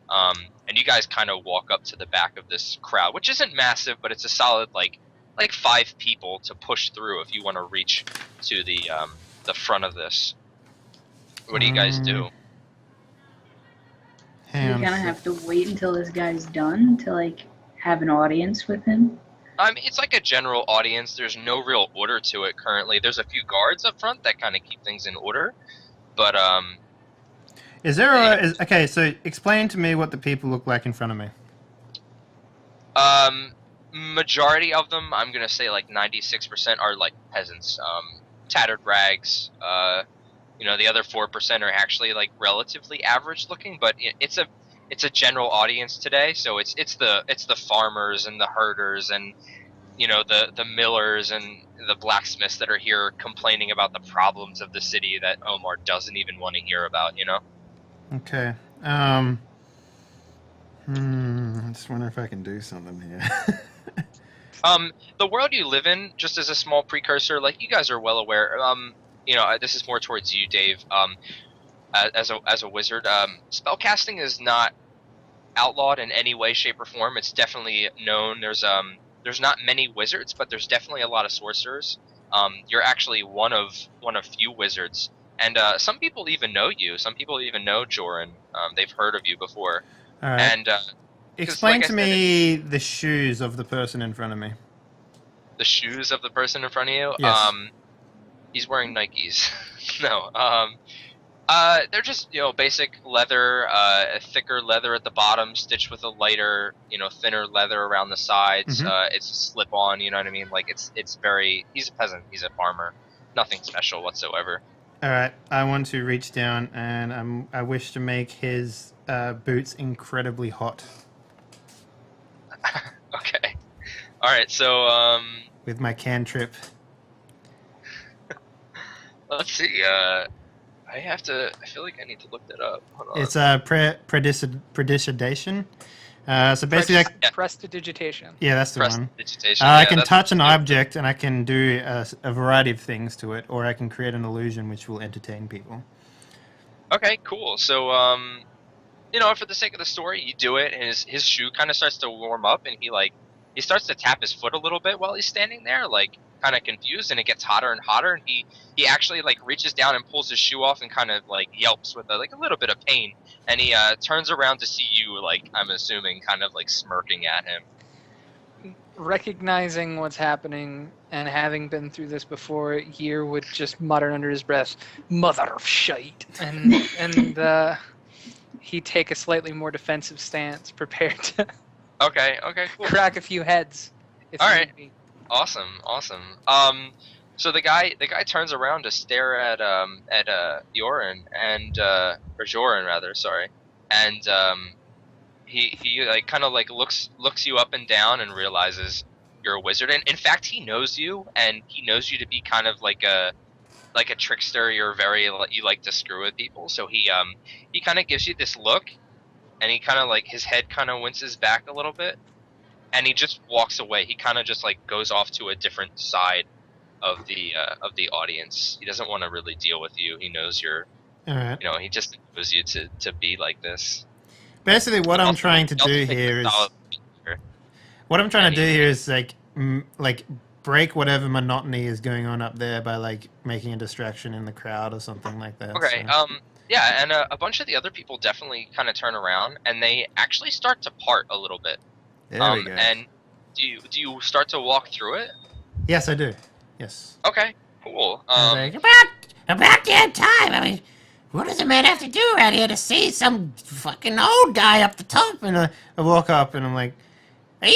And you guys kind of walk up to the back of this crowd, which isn't massive, but it's a solid like 5 people to push through if you want to reach to the front of this. What do you guys do? Do we kind of have to wait until this guy's done to like have an audience with him? I mean, it's like a general audience. There's no real order to it currently. There's a few guards up front that kind of keep things in order, but Is there a... okay, so explain to me what the people look like in front of me. Majority of them, I'm gonna say like 96% are like peasants, tattered rags. You know, the other 4% are actually like relatively average looking, but it's a general audience today. So it's the farmers and the herders and you know the millers and the blacksmiths that are here complaining about the problems of the city that Omar doesn't even want to hear about. You know. Okay. I just wonder if I can do something here. The world you live in, just as a small precursor, like you guys are well aware. You know, this is more towards you, Dave. As a wizard, spellcasting is not outlawed in any way, shape, or form. It's definitely known. There's not many wizards, but there's definitely a lot of sorcerers. You're actually one of few wizards, and some people even know you. Some people even know Joran. They've heard of you before. All right. And explain to me the shoes of the person in front of me. The shoes of the person in front of you. Yes. He's wearing Nikes. No. They're just, you know, basic leather, a thicker leather at the bottom, stitched with a lighter, you know, thinner leather around the sides. Mhm. It's a slip-on, you know what I mean? Like, it's very... He's a peasant. He's a farmer. Nothing special whatsoever. All right. I want to reach down and I wish to make his boots incredibly hot. Okay. All right, so, with my cantrip. let's see, I feel like I need to look that up. Hold on. It's predigitation. So basically, Prestidigitation. yeah, that's the one. Prestidigitation. I Yeah, can that's touch an what you do. object and I can do a variety of things to it, or I can create an illusion which will entertain people. Okay, cool. So, you know, for the sake of the story, you do it, and his shoe kind of starts to warm up, and he starts to tap his foot a little bit while he's standing there, like kind of confused, and it gets hotter and hotter, and he actually like reaches down and pulls his shoe off and kind of like yelps with a little bit of pain, and he turns around to see you, like I'm assuming, kind of like smirking at him. Recognizing what's happening and having been through this before, Year would just mutter under his breath, "Mother of shite," and he'd take a slightly more defensive stance, prepared to Okay, cool. crack a few heads. If All need right. be. Awesome. So the guy turns around to stare at Joran and or Joran rather, sorry, and he like kind of like looks you up and down and realizes you're a wizard, and in fact he knows you, and he knows you to be kind of like a trickster. You like to screw with people, so he kind of gives you this look, and he kind of like his head kind of winces back a little bit. And he just walks away. He kind of just like goes off to a different side of the audience. He doesn't want to really deal with you. He knows you're, All right. you know, he just knows you to be like this. Basically, what I'm trying to do here is like break whatever monotony is going on up there by like making a distraction in the crowd or something like that. Okay. So. Yeah, and a bunch of the other people definitely kind of turn around, and they actually start to part a little bit. There we go. And do you start to walk through it? Yes, I do. Yes. Okay, cool. Like, about damn time. I mean, what does a man have to do around here to see some fucking old guy up the top? And I walk up and I'm like, Are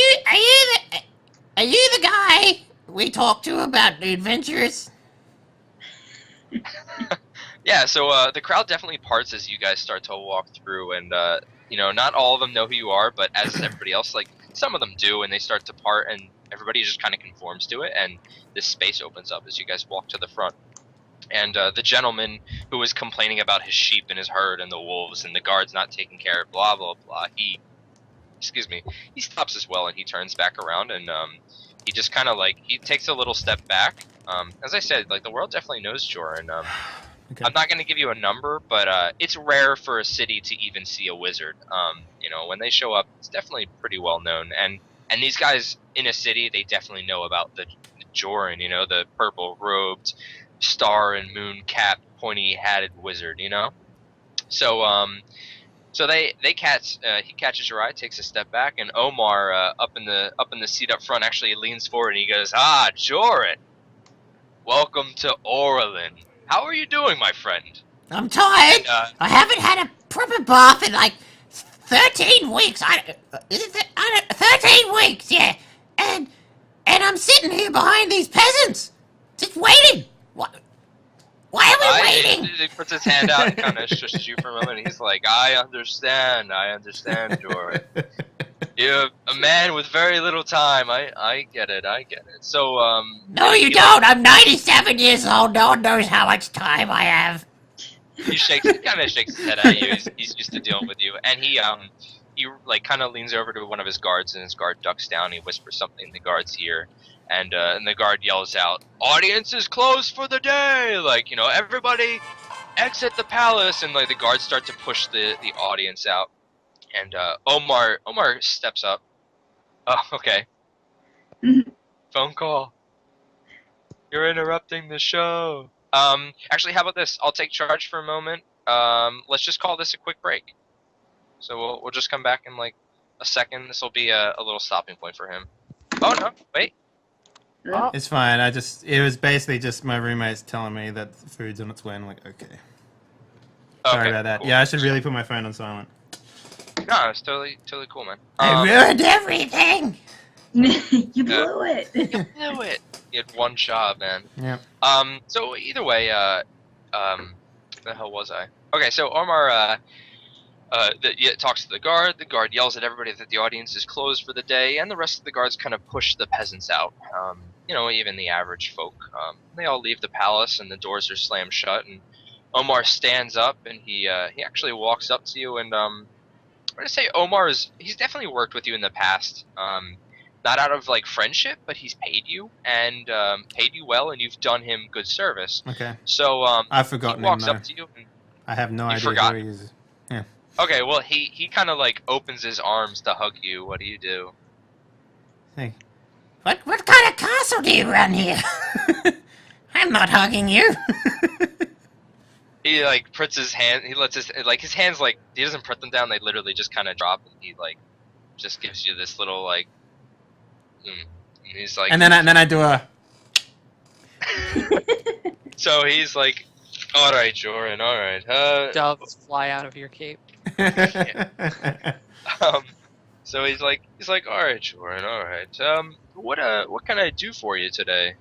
you the guy we talked to about the adventures? Yeah, so the crowd definitely parts as you guys start to walk through, and you know, not all of them know who you are, but as everybody else, like some of them do, and they start to part, and everybody just kind of conforms to it, and this space opens up as you guys walk to the front. And the gentleman who was complaining about his sheep and his herd and the wolves and the guards not taking care of blah blah blah, he stops as well, and he turns back around, and he just kind of like he takes a little step back. As I said, like the world definitely knows Joran. okay. I'm not going to give you a number, but it's rare for a city to even see a wizard. You when they show up, it's definitely pretty well known. And these guys in a city, they definitely know about the Joran, the purple robed, star and moon capped, pointy hatted wizard, So so he catches your eye, takes a step back, and Omar up in the seat up front actually leans forward and he goes, "Ah, Joran, welcome to Orlin. How are you doing, my friend?" I'm tired. And, I haven't had a proper bath in like 13 weeks. Is it 13 weeks? Yeah. And I'm sitting here behind these peasants, just waiting. Why are we waiting? He puts his hand out and kind of shushes you for a moment. He's like, I understand, Joran. You're a man with very little time. I get it. So, No, you don't. I'm 97 years old. No one knows how much time I have. He kind of shakes his head at you. He's used to dealing with you, and he like kind of leans over to one of his guards, and his guard ducks down. He whispers something in the guard's ear, and the guard yells out, "Audience is closed for the day! Like, everybody exit the palace!" And like the guards start to push the audience out, and Omar steps up. Oh, okay. Phone call. You're interrupting the show. Actually, how about this? I'll take charge for a moment. Let's just call this a quick break. So we'll just come back in like a second. This will be a little stopping point for him. Oh no, wait. It's fine. It was basically just my roommates telling me that food's on its way. And I'm like, okay. Sorry about that. Cool. Yeah, I should really put my phone on silent. No, it's totally cool, man. I ruined everything. You blew it. You blew it. You had one job, man. Yeah. So either way, the hell was I? Okay, so Omar, talks to the guard. The guard yells at everybody that the audience is closed for the day, and the rest of the guards kind of push the peasants out. Even the average folk. They all leave the palace, and the doors are slammed shut. And Omar stands up, and he actually walks up to you. And I'm gonna say he's definitely worked with you in the past. Not out of like friendship, but he's paid you and paid you well, and you've done him good service. Okay. So I've forgotten he walks him, though. up to you. And I have no idea forgot. who he is. Yeah. Okay, well he kind of like opens his arms to hug you. What do you do? Hey. What kind of castle do you run here? I'm not hugging you. He like puts his hand. He lets his hands like he doesn't put them down. They literally just kind of drop, and he like just gives you this little like. And he's like. And then I do a. So he's like, "All right, Joran. All right." Doves fly out of your cape. So he's like, "All right, Joran. All right. What can I do for you today?"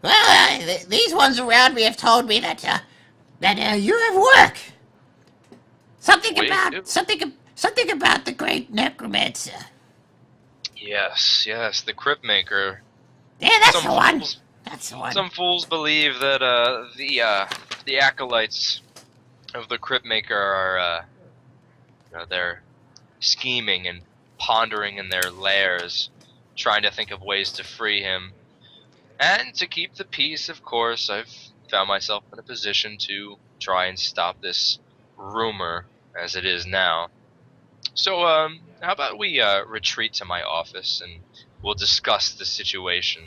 Well, these ones around me have told me that you have work. Something about the great necromancer. Yes, the Crypt Maker. Yeah, that's the one. That's the one. Some fools believe that the acolytes of the Crypt Maker are they're scheming and pondering in their lairs, trying to think of ways to free him. And to keep the peace, of course, I've found myself in a position to try and stop this rumor as it is now. So, how about we retreat to my office and we'll discuss the situation.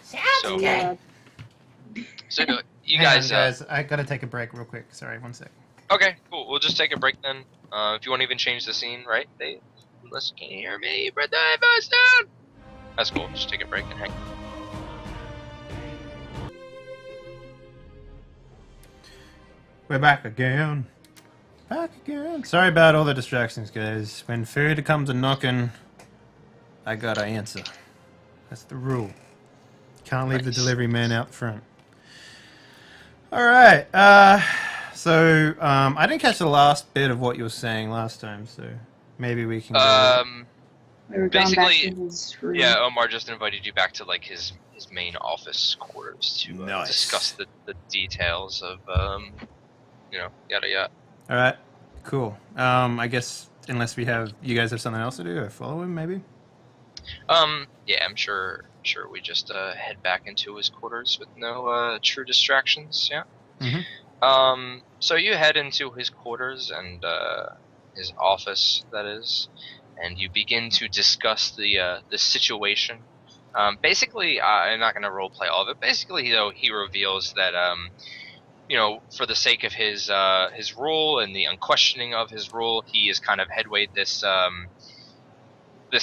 Sounds So- good. So, you Hang on, guys, guys, I gotta take a break real quick. Sorry, 1 sec. okay, cool. We'll just take a break then. If you want to even change the scene, right? Unless you can't hear me, put the headphones down. That's cool. Just take a break and hang. We're back again. Back again. Sorry about all the distractions, guys. When food comes a knocking, I gotta answer. That's the rule. Can't leave the Nice. delivery man out front. Alright, so, I didn't catch the last bit of what you were saying last time, so maybe we can go. We were going back Basically, to his room. Yeah, Omar just invited you back to like his main office quarters to Nice. discuss the details of yada yada. Alright, cool. I guess, unless you guys have something else to do, or follow him, maybe? Yeah, I'm sure we just head back into his quarters with no true distractions. Yeah. Mhm. So you head into his quarters, and his office, that is, and you begin to discuss the situation. Basically, I'm not going to roleplay all of it. Basically, though, he reveals that for the sake of his rule and the unquestioning of his rule, he has kind of headwayed this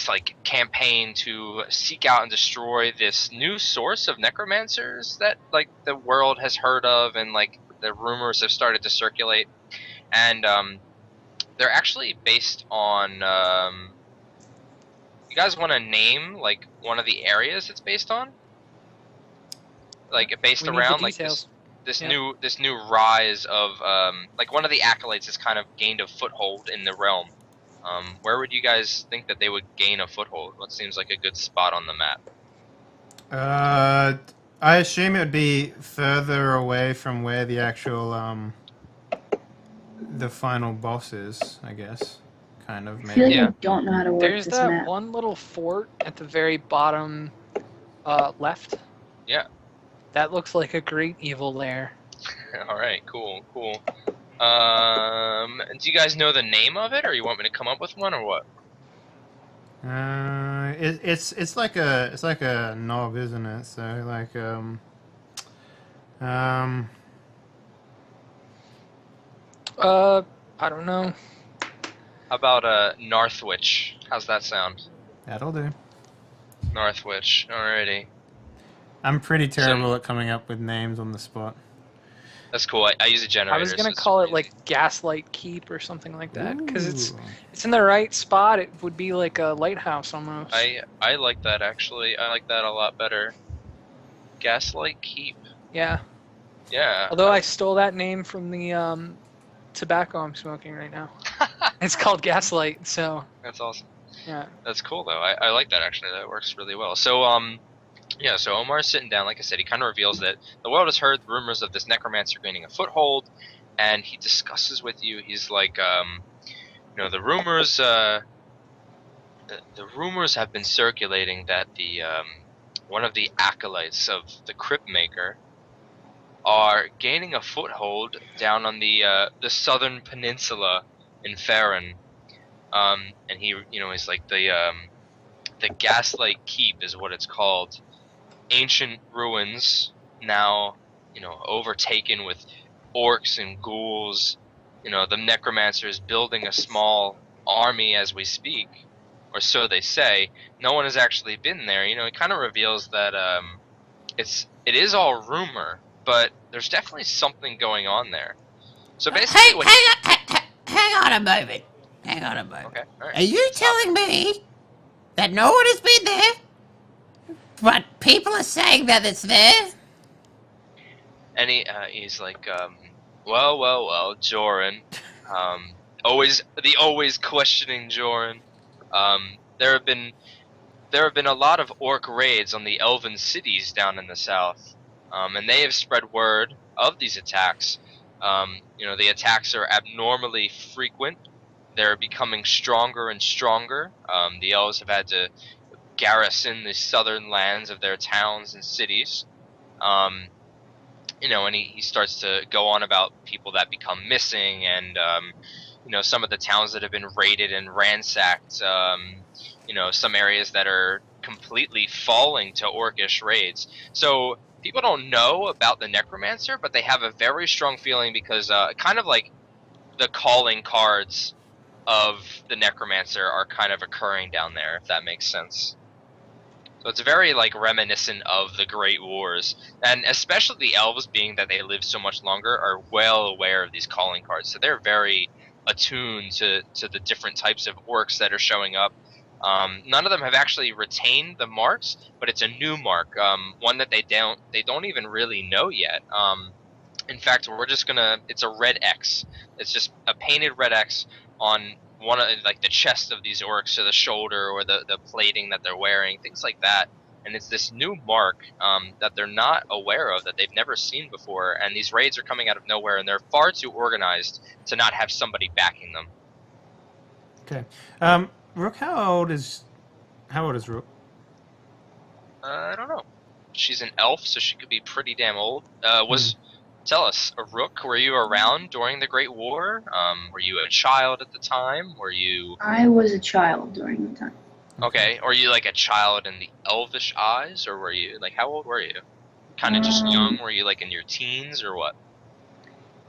like campaign to seek out and destroy this new source of necromancers that like the world has heard of, and like the rumors have started to circulate, and they're actually based on. You guys want to name like one of the areas it's based on? Like based We need the around like details. this Yeah. new rise of like one of the acolytes has kind of gained a foothold in the realm. Where would you guys think that they would gain a foothold? What seems like a good spot on the map? I assume it would be further away from where the actual the final boss is. I guess, kind of I feel maybe. like Yeah. I don't know how to work There's this that map. one little fort at the very bottom left. Yeah. That looks like a great evil lair. All right, cool. Do you guys know the name of it, or you want me to come up with one, or what? It's like a knob, isn't it? So like I don't know. How about Northwich? How's that sound? that'll do. Northwich. Alrighty. I'm pretty terrible at coming up with names on the spot. That's cool. I use a generator. I was so gonna it's call it easy. like Gaslight Keep or something like that, because Ooh. it's in the right spot. It would be like a lighthouse almost. I like that actually. I like that a lot better. Gaslight Keep. Yeah. Yeah. Although I stole that name from the tobacco I'm smoking right now. It's called Gaslight. So That's awesome. yeah. That's cool though. I like that actually. That works really well. So yeah, so Omar's sitting down, like I said, he kind of reveals that the world has heard rumors of this necromancer gaining a foothold, and he discusses with you. He's like, the rumors, the rumors have been circulating that the one of the acolytes of the Crypt Maker are gaining a foothold down on the southern peninsula in Ferron. And he, he's like the Gaslight Keep is what it's called. Ancient ruins now, overtaken with orcs and ghouls. The necromancer is building a small army as we speak, or so they say. No one has actually been there. It kind of reveals that it is all rumor, but there's definitely something going on there. So basically, Hang on a moment. Hang on a moment. Okay, all right. Are you telling me that no one has been there, but people are saying that it's there? And he's like, well, Joran. Always questioning Joran. There have been a lot of orc raids on the elven cities down in the south, and they have spread word of these attacks. The attacks are abnormally frequent. They're becoming stronger and stronger. The elves have had to garrison the southern lands of their towns and cities. And he starts to go on about people that become missing, and some of the towns that have been raided and ransacked. Some areas that are completely falling to orcish raids. So people don't know about the necromancer, but they have a very strong feeling because kind of like the calling cards of the necromancer are kind of occurring down there, if that makes sense. So it's very like reminiscent of the Great Wars, and especially the elves, being that they live so much longer, are well aware of these calling cards. So they're very attuned to the different types of orcs that are showing up. None of them have actually retained the marks, but it's a new mark, one that they don't even really know yet. In fact, it's a red X. It's just a painted red X on one of like the chest of these orcs, or the shoulder, or the plating that they're wearing, things like that. And it's this new mark that they're not aware of, that they've never seen before. And these raids are coming out of nowhere, and they're far too organized to not have somebody backing them. Okay. Rook, how old is Rook? I don't know. She's an elf, so she could be pretty damn old. Was tell us, Rook, were you around during the Great War? Were you a child at the time? Were you I was a child during the time. okay? Or you like a child in the elvish eyes, or were you like how old were you? Kind of just young? Were you like in your teens or what?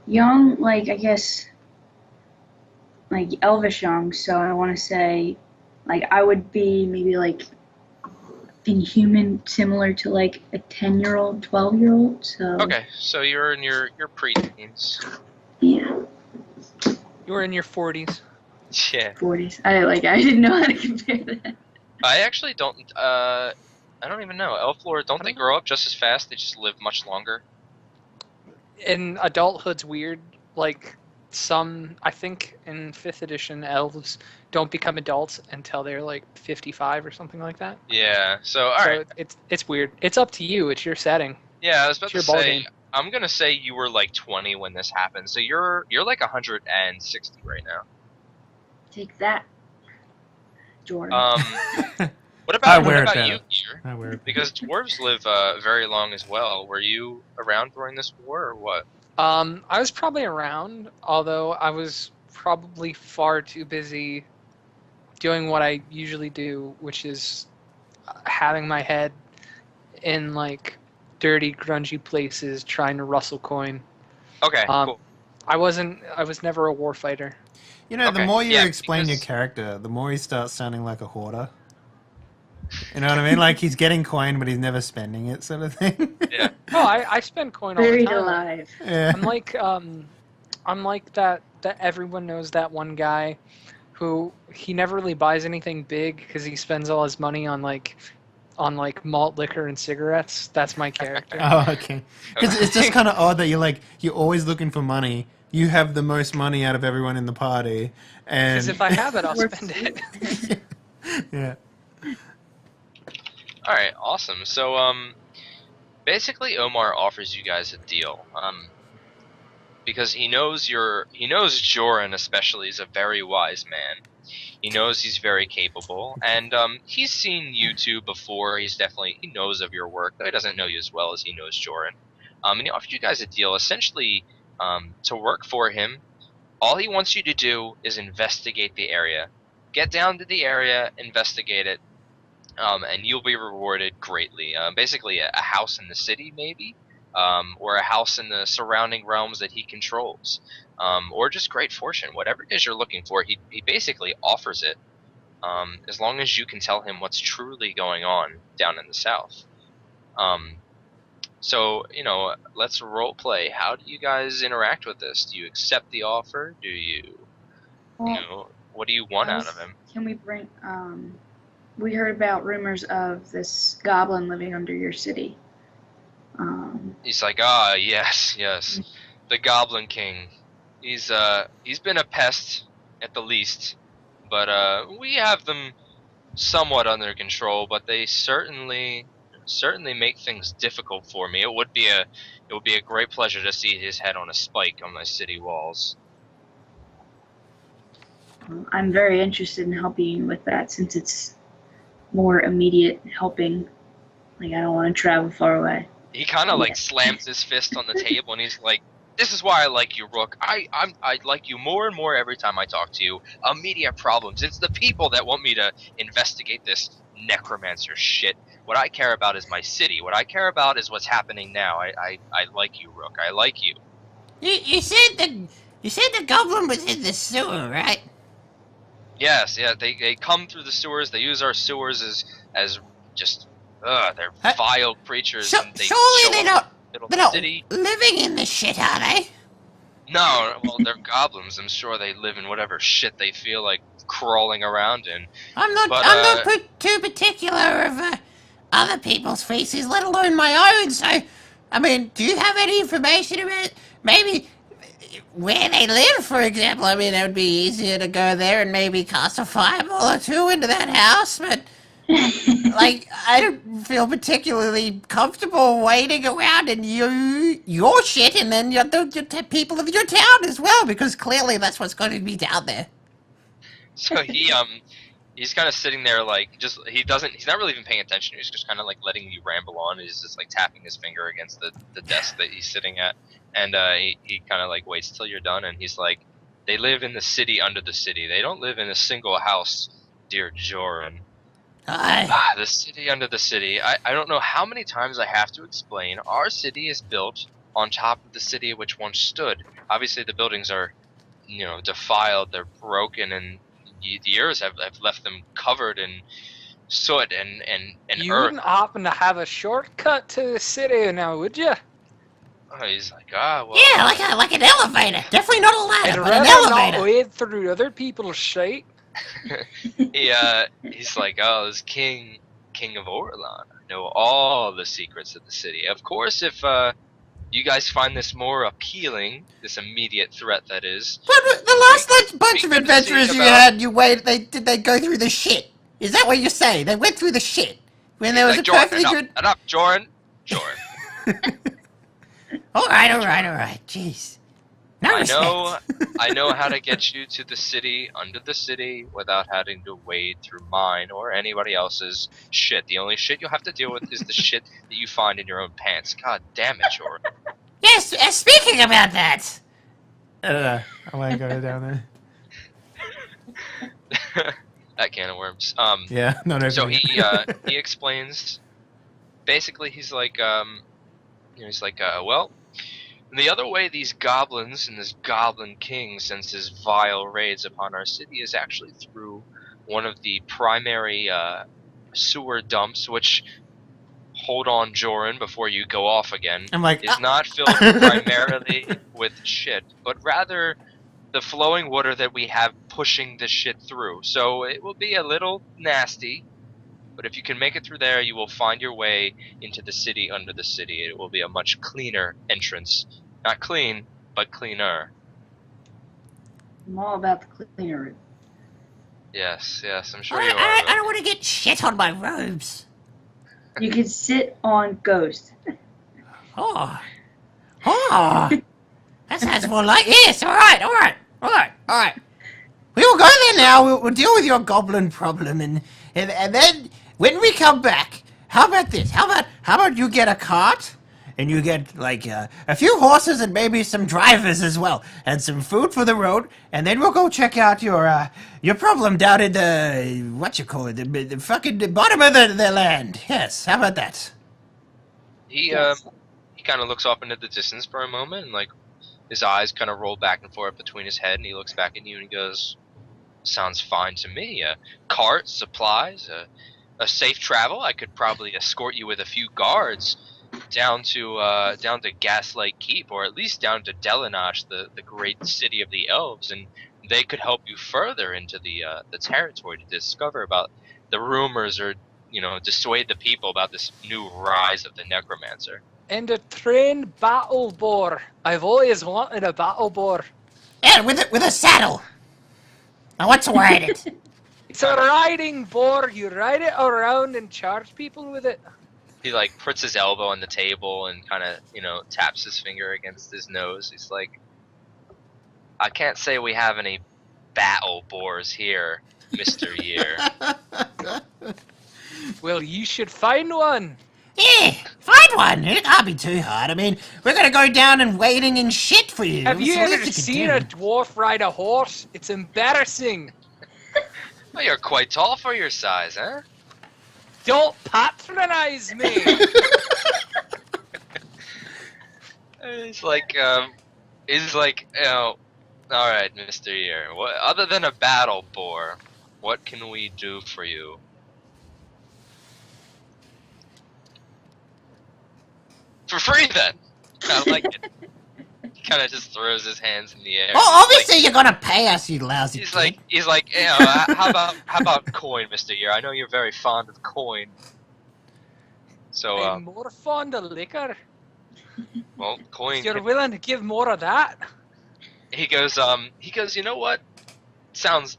Young, like, I guess, like, elvish young, so I want to say, like, I would be maybe, like, inhuman, similar to, like, a 10-year-old, 12-year-old, so... Okay, so you're in your pre-teens. Yeah, You were in your 40s. Yeah. 40s. I didn't know how to compare that. I actually don't. I don't even know. Elf lore, don't they grow up just as fast? They just live much longer. And adulthood's weird. Like, I think in 5th edition, elves don't become adults until they're like 55 or something like that. Yeah. So all right. It's weird. It's up to you. It's your setting. Yeah, I was about It's to your ball say. game. I'm gonna say you were like 20 when this happened. So you're like 160 right now. Take that, Jordan. What about wear it you, down. Gear? I wear it. Because dwarves live very long as well. Were you around during this war or what? I was probably around, although I was probably far too busy doing what I usually do, which is having my head in like dirty, grungy places trying to rustle coin. Okay. Cool. I was never a war fighter. You know, the Okay, more you yeah, explain your because- character, the more he starts sounding like a hoarder. You know what I mean? Like he's getting coin, but he's never spending it, sort of thing. Yeah. Oh, I spend coin all the Buried time. alive. Yeah. I'm like that everyone knows that one guy who he never really buys anything big because he spends all his money on like malt liquor and cigarettes. That's my character. Oh, okay. Because it's just kind of odd that you're always looking for money. You have the most money out of everyone in the party, and Because if I have it, I'll We're- spend it. yeah. All right. Awesome. So basically Omar offers you guys a deal. Because he knows Joran especially is a very wise man. He knows he's very capable, and he's seen you two before. He knows of your work, though he doesn't know you as well as he knows Joran. And he offered you guys a deal, essentially, to work for him. All he wants you to do is investigate the area. Get down to the area, investigate it, and you'll be rewarded greatly. Basically, a house in the city, maybe, or a house in the surrounding realms that he controls. Or just great fortune. Whatever it is you're looking for, he basically offers it, as long as you can tell him what's truly going on down in the south. So, let's role play. How do you guys interact with this? Do you accept the offer? Do you, what do you want out of him? Can we bring? We heard about rumors of this goblin living under your city. He's like, yes, the Goblin King. He's been a pest at the least, but we have them somewhat under control. But they certainly make things difficult for me. It would be a great pleasure to see his head on a spike on my city walls. I'm very interested in helping you with that since it's more immediate helping. Like, I don't want to travel far away. He kind of like slams his fist on the table and he's like, "This is why I like you, Rook. I like you more and more every time I talk to you. Immediate problems. It's the people that want me to investigate this necromancer shit. What I care about is my city. What I care about is what's happening now. I like you, Rook. I like you." You said the goblin was in the sewer, right? Yes, yeah. They come through the sewers. They use our sewers as just they're vile creatures. So, and they surely show they're up not in the middle of the city. living in the shit, are they? No, well, they're goblins. I'm sure they live in whatever shit they feel like crawling around in. I'm not too particular of other people's feces, let alone my own. So, I mean, do you have any information about maybe where they live, for example? I mean, it would be easier to go there and maybe cast a fireball or two into that house, but like, I don't feel particularly comfortable waiting around in your shit and then the people of your town as well, because clearly that's what's going to be down there. So he's kind of sitting there like he's not really even paying attention. He's just kind of like letting you ramble on. He's just like tapping his finger against the desk that he's sitting at, And he kind of like waits till you're done, and he's like, "They live in the city under the city. They don't live in a single house, dear Joran. Aye. The city under the city. I don't know how many times I have to explain. Our city is built on top of the city which once stood. Obviously, the buildings are, defiled. They're broken, and the years have left them covered in soot and You earth." wouldn't happen to have a shortcut to the city now, would you? Oh, he's like, well. Yeah, like an elevator. Definitely not a I'd ladder, but an rather not elevator. wade through other people's shite. He's like, "Oh, this king of Orlan. I know all the secrets of the city. Of course, if you guys find this more appealing, this immediate threat that is." But the last bunch of We could adventurers see you about- had, did they go through the shit? Is that what you're saying? They went through the shit when there was Like, a Joran, perfectly good. enough, Joran. All right. Jeez. No I respect. know, I know how to get you to the city, under the city, without having to wade through mine or anybody else's shit. The only shit you'll have to deal with is the shit that you find in your own pants. God damn it, Joran. Yes. Speaking about that. I want to go down there. That can of worms. Yeah, not opening. So he explains. Basically, he's like, well, the other way these goblins and this goblin king sends his vile raids upon our city is actually through one of the primary sewer dumps, which, hold on, Joran, before you go off again, I'm like, is not filled primarily with shit, but rather the flowing water that we have pushing the shit through. So it will be a little nasty, but if you can make it through there, you will find your way into the city under the city. It will be a much cleaner entrance. Not clean, but cleaner. I'm all about the cleaner. Yes, I'm sure I you are. don't want to get shit on my robes. You can sit on Ghost. Oh. That sounds more like yes. All right. We will go there now. We'll deal with your goblin problem, and then when we come back, how about this? How about you get a cart, and you get like a few horses and maybe some drivers as well, and some food for the road, and then we'll go check out your problem down in the what you call it, the fucking bottom of the land. Yes, how about that? He Yes. he kind of looks off into the distance for a moment, and like his eyes kind of roll back and forth between his head, and he looks back at you and he goes, "Sounds fine to me. A cart, supplies, a safe travel. I could probably escort you with a few guards down to Gaslight Keep, or at least down to Delanash, the great city of the elves, and they could help you further into the territory to discover about the rumors, or dissuade the people about this new rise of the necromancer." And a trained battle boar. I've always wanted a battle boar. Yeah, with a saddle. I want to ride it. It's a riding boar. You ride it around and charge people with it. He like puts his elbow on the table and kind of taps his finger against his nose. He's like, "I can't say we have any battle boars here, Mr. Year." Well, you should find one. Yeah, find one. It can't be too hard. I mean, we're gonna go down and wading in shit for you. Have It's you the least ever could seen do. a dwarf ride a horse? It's embarrassing. Well, you're quite tall for your size, huh? Don't patronize me. He's like, all right, Mr. Year. What other than a battle boar? What can we do for you? For free, then. I like it. He kind of just throws his hands in the air. Oh, obviously you're gonna pay us, you lousy. He's kid. like, how about coin, Mr. Year? I know you're very fond of coin. So, I'm more fond of liquor. well, coin. If you're willing to give more of that. He goes, you know what? That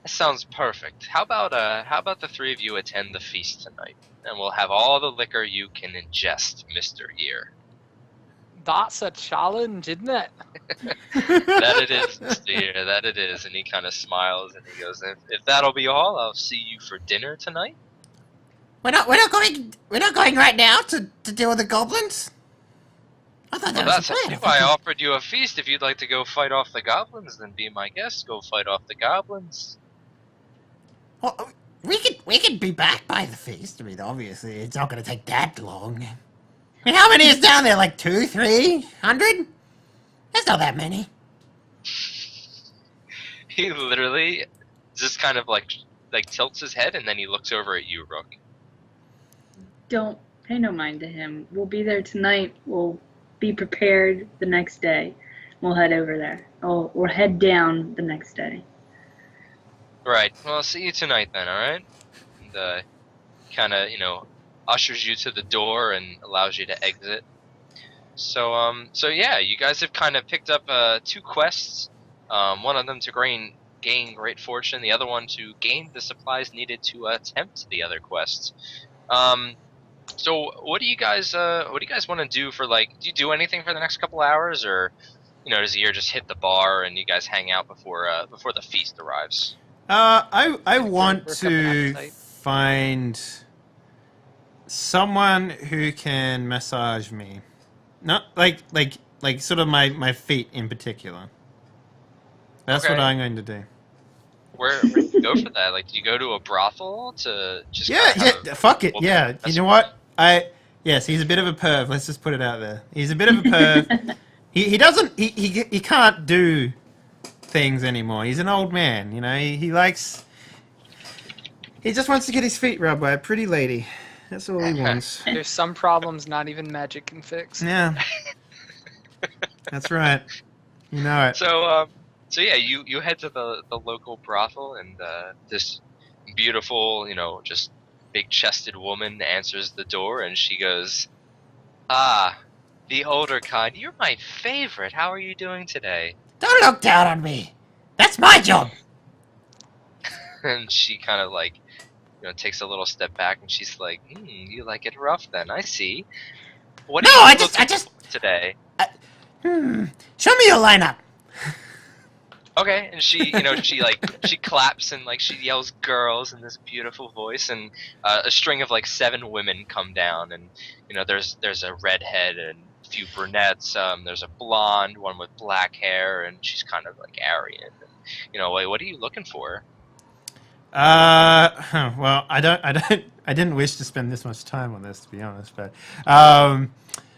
sounds perfect. How about the three of you attend the feast tonight, and we'll have all the liquor you can ingest, Mr. Year. That's a challenge, isn't it? That it is, Mr. Year. That it is. And he kind of smiles and he goes, if that'll be all, I'll see you for dinner tonight. We're not going right now to deal with the goblins. I thought Well, that was that's the plan. why I offered you a feast. If you'd like to go fight off the goblins, then be my guest. Go fight off the goblins. Well, we could be back by the feast. I mean, obviously, it's not going to take that long. I mean, how many is down there? Like 200, 300? There's not that many. He literally just kind of like tilts his head, and then he looks over at you, Rook. Don't pay no mind to him. We'll be there tonight. We'll be prepared the next day. We'll head over there. Or head down the next day. Right. Well, I'll see you tonight then. All right. And kind of ushers you to the door and allows you to exit. So yeah, you guys have kind of picked up 2 quests. One of them to gain great fortune. The other one to gain the supplies needed to attempt the other quests. So what do you guys want to do for do you do anything for the next couple hours, or does the year just hit the bar and you guys hang out before the feast arrives? I want Work up an to appetite. find someone who can massage me. Not like sort of my feet in particular. That's what Okay. I'm going to do. Where do you go for that? Do you go to a brothel to just Yeah, kinda have yeah, fuck it. woman Yeah, mess you know with what? Yes, he's a bit of a perv. Let's just put it out there. He's a bit of a perv. he doesn't he can't do things anymore. He's an old man, he likes. He just wants to get his feet rubbed by a pretty lady. That's all he wants. There's some problems not even magic can fix. Yeah, that's right. You know it. So yeah, you head to the local brothel, and this beautiful, just big-chested woman answers the door, and she goes, "Ah, the older kind, you're my favorite. How are you doing today?" Don't look down on me. That's my job. And she kind of takes a little step back, and she's like, "You like it rough, then? I see. What No, are you I looking just. for today?" Show me your lineup. Okay, and she, she claps and she yells "girls" in this beautiful voice, and a string of 7 women come down, and there's a redhead and a few brunettes. There's a blonde, one with black hair, and she's kind of Aryan. And, what are you looking for? Well, I didn't wish to spend this much time on this, to be honest, but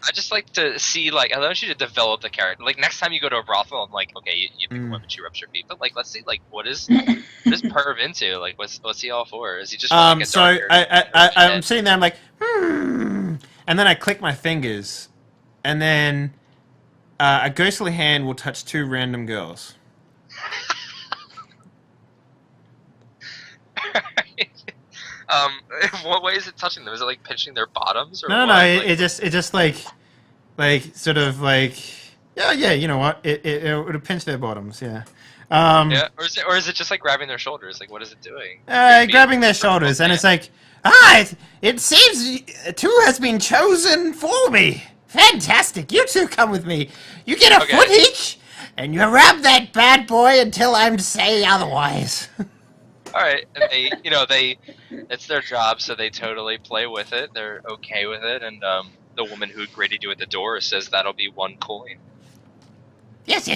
I just like to see I want you to develop the character. Next time you go to a brothel, I'm okay, you pick a woman, she rubs your feet, but let's see what is perv into? What's he all for? Is he just for, so I'm sitting there, I'm like, and then I click my fingers, and then a ghostly hand will touch 2 random girls. What way is it touching them? Is it pinching their bottoms or No, what? it just sort of yeah, you know what? It would pinch their bottoms, yeah. Yeah, or is it just grabbing their shoulders? What is it doing? Grabbing their shoulders, and it's it seems 2 has been chosen for me. Fantastic! You 2 come with me. You get a foot each, and you rub that bad boy until I'm say otherwise. All right, and it's their job, so they totally play with it. They're okay with it, and the woman who greeted you at the door says that'll be 1 coin. Yes. I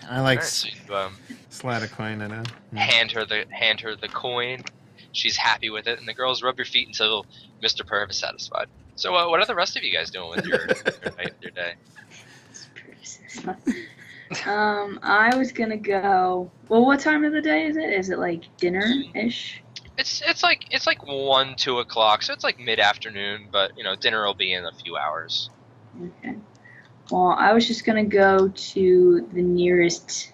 All right, so you, slide a coin in her. hand her the coin. She's happy with it, and the girls rub your feet until Mr. Perv is satisfied. So, what are the rest of you guys doing with your night, your day? I was gonna go. Well, what time of the day is it? Is it dinner-ish? It's 1, 2 o'clock, so it's mid-afternoon, but dinner will be in a few hours. Okay. Well, I was just gonna go to the nearest,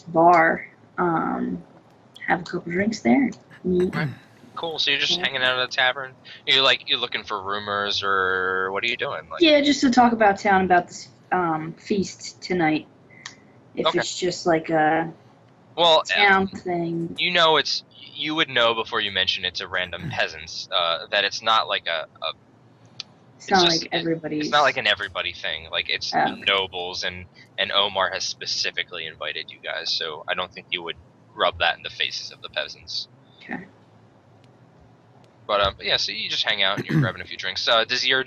bar. Have a couple drinks there. Right. Cool. So you're just hanging out at a tavern. You're looking for rumors, or what are you doing? Yeah, just to talk about town, about this feast tonight. If Okay. it's just a town thing. You would know before you mention it to random peasants that it's not It's not everybody's. It's not an everybody thing. It's Okay. nobles, and Omar has specifically invited you guys, so I don't think you would rub that in the faces of the peasants. Okay. But yeah, so you just hang out and you're grabbing a few drinks. Does your